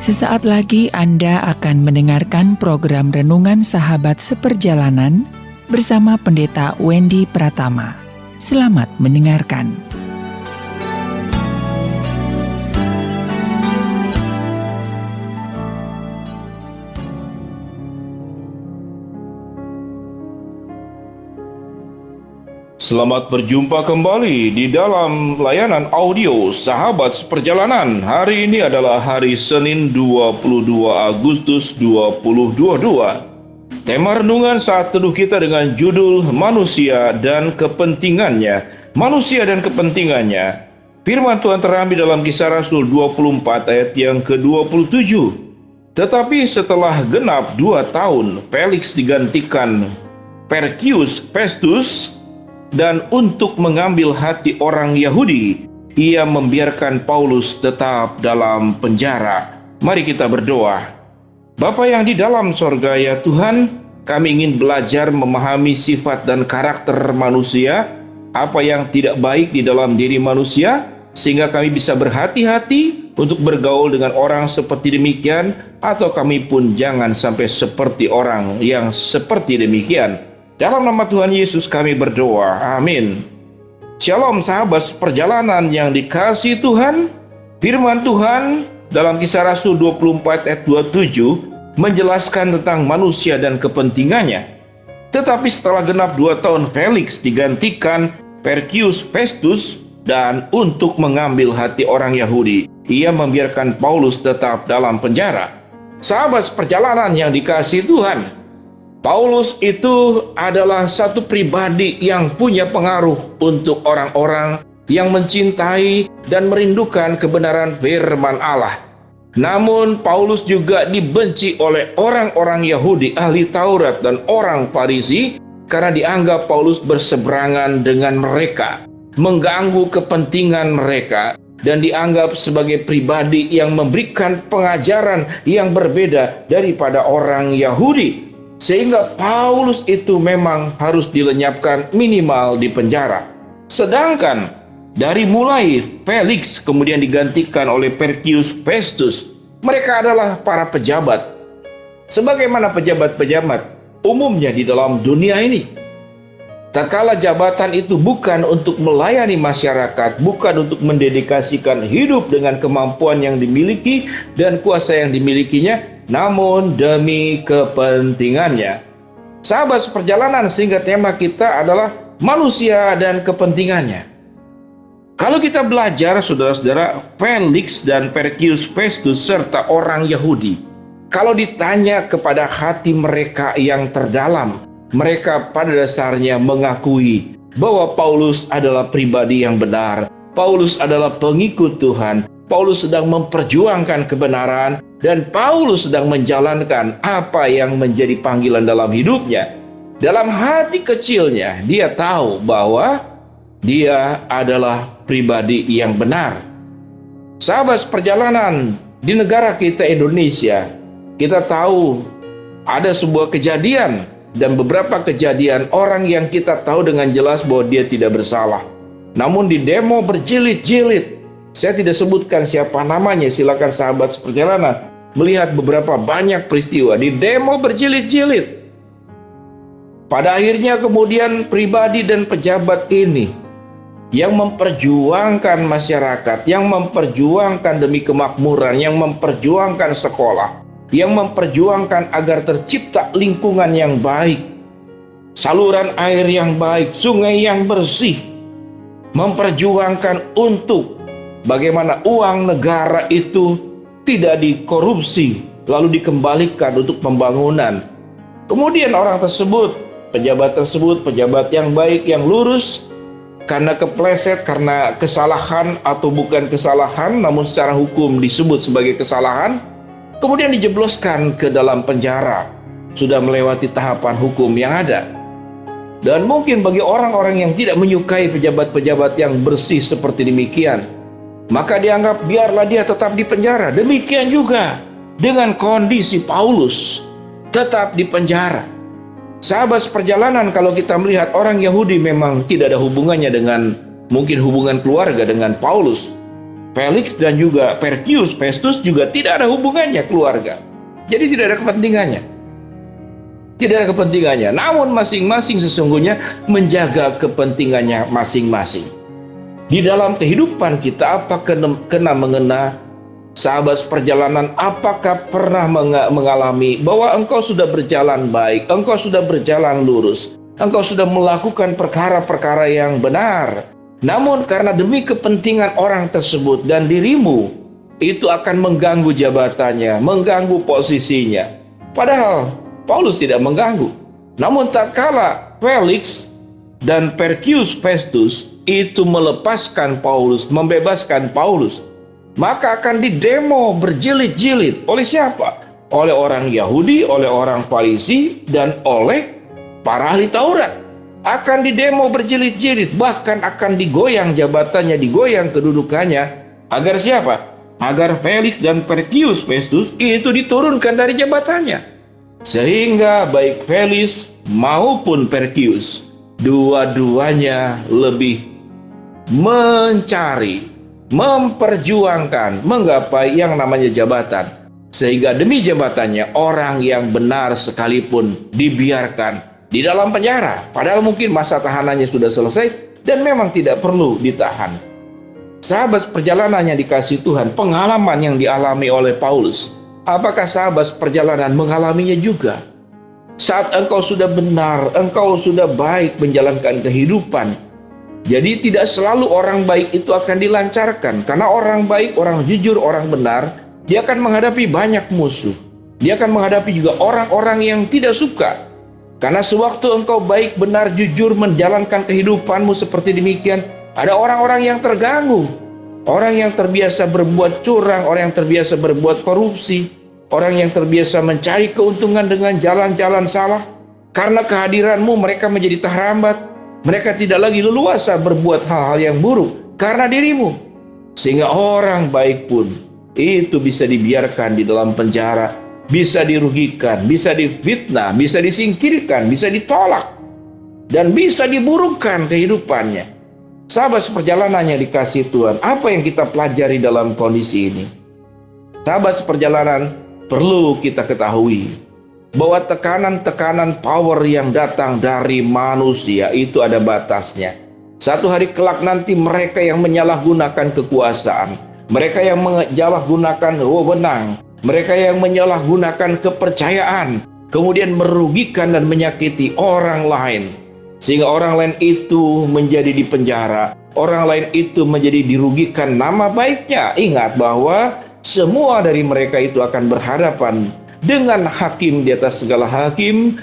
Sesaat lagi Anda akan mendengarkan program Renungan Sahabat Seperjalanan bersama Pendeta Wendy Pratama. Selamat mendengarkan. Selamat berjumpa kembali di dalam layanan audio Sahabat Seperjalanan. Hari ini adalah hari Senin 22 Agustus 2022. Tema renungan saat teduh kita dengan judul Manusia dan Kepentingannya. Manusia dan Kepentingannya. Firman Tuhan terambil dalam Kisah Rasul 24 ayat yang ke-27. Tetapi setelah genap 2 tahun, Felix digantikan Porcius Festus, dan untuk mengambil hati orang Yahudi, ia membiarkan Paulus tetap dalam penjara. Mari kita berdoa. Bapa yang di dalam sorga, ya Tuhan, kami ingin belajar memahami sifat dan karakter manusia, apa yang tidak baik di dalam diri manusia, sehingga kami bisa berhati-hati untuk bergaul dengan orang seperti demikian, atau kami pun jangan sampai seperti orang yang seperti demikian. Dalam nama Tuhan Yesus kami berdoa, amin. Shalom sahabat seperjalanan yang dikasihi Tuhan. Firman Tuhan dalam Kisah Rasul 24 ayat 27 menjelaskan tentang manusia dan kepentingannya. Tetapi setelah genap 2 tahun, Felix digantikan Porcius Festus, dan untuk mengambil hati orang Yahudi, ia membiarkan Paulus tetap dalam penjara. Sahabat seperjalanan yang dikasihi Tuhan, Paulus itu adalah satu pribadi yang punya pengaruh untuk orang-orang yang mencintai dan merindukan kebenaran firman Allah. Namun Paulus juga dibenci oleh orang-orang Yahudi, ahli Taurat dan orang Farisi, karena dianggap Paulus berseberangan dengan mereka, mengganggu kepentingan mereka, dan dianggap sebagai pribadi yang memberikan pengajaran yang berbeda daripada orang Yahudi. Sehingga Paulus itu memang harus dilenyapkan, minimal di penjara. Sedangkan dari mulai Felix kemudian digantikan oleh Porcius Festus, mereka adalah para pejabat. Sebagaimana pejabat-pejabat umumnya di dalam dunia ini. Tatkala jabatan itu bukan untuk melayani masyarakat, bukan untuk mendedikasikan hidup dengan kemampuan yang dimiliki dan kuasa yang dimilikinya, namun demi kepentingannya. Sahabat seperjalanan, sehingga tema kita adalah manusia dan kepentingannya. Kalau kita belajar, saudara-saudara, Felix dan Porcius Festus serta orang Yahudi, kalau ditanya kepada hati mereka yang terdalam, mereka pada dasarnya mengakui bahwa Paulus adalah pribadi yang benar. Paulus adalah pengikut Tuhan. Paulus sedang memperjuangkan kebenaran, dan Paulus sedang menjalankan apa yang menjadi panggilan dalam hidupnya. Dalam hati kecilnya, dia tahu bahwa dia adalah pribadi yang benar. Sahabat seperjalanan, di negara kita Indonesia, kita tahu ada sebuah kejadian, dan beberapa kejadian orang yang kita tahu dengan jelas bahwa dia tidak bersalah. Namun di demo berjilid-jilid, saya tidak sebutkan siapa namanya, silakan sahabat seperjalanan melihat beberapa banyak peristiwa di demo berjilid-jilid. Pada akhirnya kemudian pribadi dan pejabat ini yang memperjuangkan masyarakat, yang memperjuangkan demi kemakmuran, yang memperjuangkan sekolah, yang memperjuangkan agar tercipta lingkungan yang baik, saluran air yang baik, sungai yang bersih, memperjuangkan untuk bagaimana uang negara itu tidak dikorupsi, lalu dikembalikan untuk pembangunan. Kemudian orang tersebut, pejabat yang baik, yang lurus, karena kepleset, karena kesalahan atau bukan kesalahan, namun secara hukum disebut sebagai kesalahan, kemudian dijebloskan ke dalam penjara, sudah melewati tahapan hukum yang ada. Dan mungkin bagi orang-orang yang tidak menyukai pejabat-pejabat yang bersih seperti demikian, maka dianggap biarlah dia tetap di penjara. Demikian juga dengan kondisi Paulus, tetap di penjara. Sahabat seperjalanan, kalau kita melihat orang Yahudi memang tidak ada hubungannya dengan mungkin hubungan keluarga dengan Paulus. Felix dan juga Perkius Festus juga tidak ada hubungannya keluarga. Jadi tidak ada kepentingannya. Tidak ada kepentingannya. Namun masing-masing sesungguhnya menjaga kepentingannya masing-masing. Di dalam kehidupan kita, apa kena mengena sahabat perjalanan, apakah pernah mengalami bahwa engkau sudah berjalan baik, engkau sudah berjalan lurus, engkau sudah melakukan perkara-perkara yang benar, namun karena demi kepentingan orang tersebut dan dirimu, itu akan mengganggu jabatannya, mengganggu posisinya. Padahal Paulus tidak mengganggu. Namun tak kala Felix dan Perkius Festus itu melepaskan Paulus, membebaskan Paulus, maka akan didemo berjilid-jilid. Oleh siapa? Oleh orang Yahudi, oleh orang Farisi, dan oleh para ahli Taurat. Akan didemo berjilid-jilid, bahkan akan digoyang jabatannya, digoyang kedudukannya. Agar siapa? Agar Felix dan Perkius Festus itu diturunkan dari jabatannya. Sehingga baik Felix maupun Perkius, dua-duanya lebih mencari, memperjuangkan, menggapai yang namanya jabatan. Sehingga demi jabatannya, orang yang benar sekalipun dibiarkan di dalam penjara. Padahal mungkin masa tahanannya sudah selesai dan memang tidak perlu ditahan. Sahabat perjalanan yang dikasihi Tuhan, pengalaman yang dialami oleh Paulus, apakah sahabat perjalanan mengalaminya juga? Saat engkau sudah benar, engkau sudah baik menjalankan kehidupan, jadi tidak selalu orang baik itu akan dilancarkan. Karena orang baik, orang jujur, orang benar, dia akan menghadapi banyak musuh. Dia akan menghadapi juga orang-orang yang tidak suka. Karena sewaktu engkau baik, benar, jujur menjalankan kehidupanmu seperti demikian, ada orang-orang yang terganggu. Orang yang terbiasa berbuat curang, orang yang terbiasa berbuat korupsi, orang yang terbiasa mencari keuntungan dengan jalan-jalan salah. Karena kehadiranmu mereka menjadi terhambat. Mereka tidak lagi leluasa berbuat hal-hal yang buruk karena dirimu. Sehingga orang baik pun itu bisa dibiarkan di dalam penjara, bisa dirugikan, bisa difitnah, bisa disingkirkan, bisa ditolak, dan bisa diburukkan kehidupannya. Sahabat seperjalanannya dikasihi Tuhan, apa yang kita pelajari dalam kondisi ini? Sahabat seperjalanan, perlu kita ketahui bahwa tekanan-tekanan power yang datang dari manusia itu ada batasnya. Satu hari kelak nanti mereka yang menyalahgunakan kekuasaan, mereka yang menyalahgunakan wewenang, mereka yang menyalahgunakan kepercayaan, kemudian merugikan dan menyakiti orang lain, sehingga orang lain itu menjadi dipenjara, orang lain itu menjadi dirugikan nama baiknya. Ingat bahwa semua dari mereka itu akan berhadapan dengan hakim di atas segala hakim,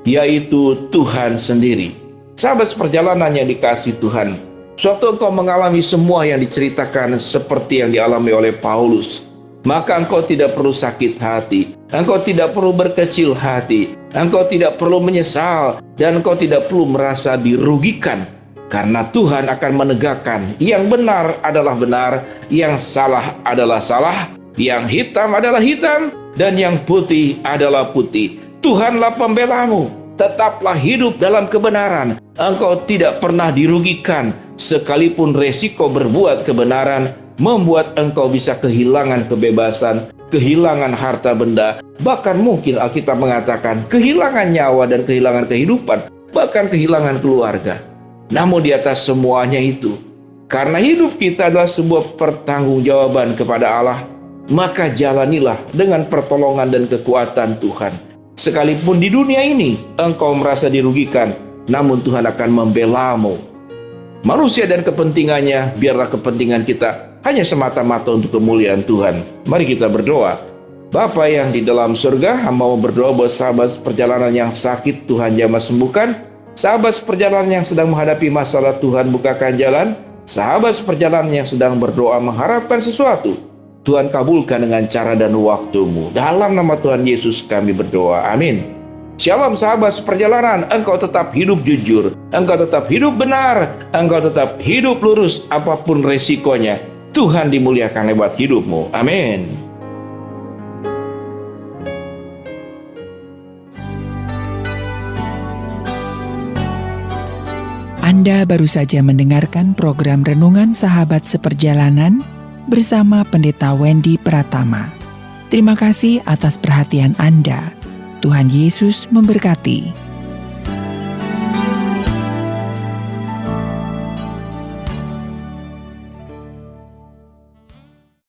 yaitu Tuhan sendiri. Sahabat seperjalanan yang dikasihi Tuhan, suatu engkau mengalami semua yang diceritakan seperti yang dialami oleh Paulus, maka engkau tidak perlu sakit hati, engkau tidak perlu berkecil hati, engkau tidak perlu menyesal, dan engkau tidak perlu merasa dirugikan. Karena Tuhan akan menegakkan yang benar adalah benar, yang salah adalah salah, yang hitam adalah hitam, dan yang putih adalah putih. Tuhanlah pembelamu. Tetaplah hidup dalam kebenaran. Engkau tidak pernah dirugikan, sekalipun resiko berbuat kebenaran membuat engkau bisa kehilangan kebebasan, kehilangan harta benda, bahkan mungkin Alkitab mengatakan kehilangan nyawa dan kehilangan kehidupan, bahkan kehilangan keluarga. Namun di atas semuanya itu, karena hidup kita adalah sebuah pertanggungjawaban kepada Allah, maka jalanilah dengan pertolongan dan kekuatan Tuhan. Sekalipun di dunia ini engkau merasa dirugikan, namun Tuhan akan membelamu. Manusia dan kepentingannya, biarlah kepentingan kita hanya semata-mata untuk kemuliaan Tuhan. Mari kita berdoa. Bapa yang di dalam surga, hamba mau berdoa buat sahabat perjalanan yang sakit, Tuhan jamah sembuhkan. Sahabat seperjalanan yang sedang menghadapi masalah, Tuhan bukakan jalan. Sahabat seperjalanan yang sedang berdoa mengharapkan sesuatu, Tuhan kabulkan dengan cara dan waktu-Mu. Dalam nama Tuhan Yesus kami berdoa. Amin. Shalom sahabat seperjalanan, engkau tetap hidup jujur, engkau tetap hidup benar, engkau tetap hidup lurus apapun resikonya. Tuhan dimuliakan lewat hidupmu. Amin. Anda baru saja mendengarkan program Renungan Sahabat Seperjalanan bersama Pendeta Wendy Pratama. Terima kasih atas perhatian Anda. Tuhan Yesus memberkati.